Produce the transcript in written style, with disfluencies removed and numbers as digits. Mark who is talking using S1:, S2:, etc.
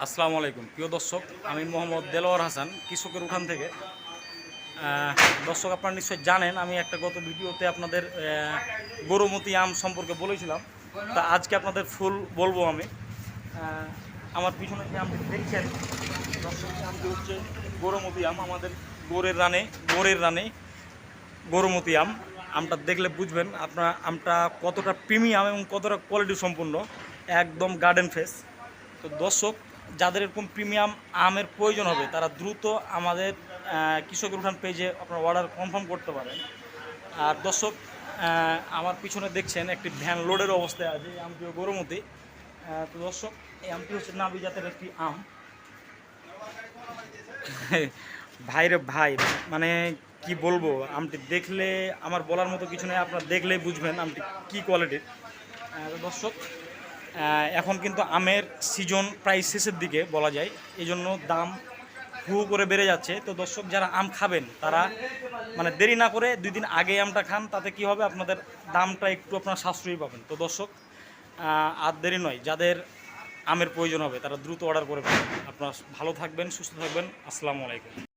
S1: আসসালামু আলাইকুম প্রিয় দর্শক, আমি মোহাম্মদ দেলোয়ার হাসান কৃষকের উঠান থেকে। দর্শক, আপনারা নিশ্চয়ই জানেন আমি একটা গত ভিডিওতে আপনাদের গরুমতি আম সম্পর্কে বলেছিলাম। তা আজকে আপনাদের ফুল বলবো আমি। আমার পিছনে যে আমটি দেখছেন দর্শক, আমটি হচ্ছে গরুমতি আম, আমাদের গোড়ের রানে গরুমতি আম। আমটা দেখলে বুঝবেন আপনার আমটা কতটা প্রিমিয়াম এবং কতটা কোয়ালিটি সম্পূর্ণ, একদম গার্ডেন ফ্রেশ। তো দর্শক, যাদের এরকম প্রিমিয়াম আমের প্রয়োজন হবে তারা দ্রুত আমাদের কৃষকের উঠান পেজে আপনার অর্ডার কনফার্ম করতে পারেন। আর দর্শক, আমার পিছনে দেখছেন একটি ভ্যান লোডের অবস্থায় আছে এই আমটিও গরুমতি। তো দর্শক, এই আমটি হচ্ছে নাবি জাতের একটি আম। ভাইরে ভাই, মানে কি বলবো, আমটি দেখলে আমার বলার মতো কিছু নেই, আপনারা দেখলেই বুঝবেন আমটি কী কোয়ালিটির। দর্শক, এখন কিন্তু আমের সিজন প্রায় শেষের দিকে বলা যায়, এই জন্য দাম হু করে বেড়ে যাচ্ছে। তো দর্শক, যারা আম খাবেন তারা মানে দেরি না করে 2 দিন আগে আমটা খান, তাতে কি হবে আপনাদের দামটা একটু আপনার সাশ্রয়ী পাবেন। তো দর্শক, আর দেরি নয়, যাদের আমের প্রয়োজন হবে তারা দ্রুত অর্ডার করে ফেলবেন। আপনারা ভালো থাকবেন, সুস্থ থাকবেন। আসসালামু আলাইকুম।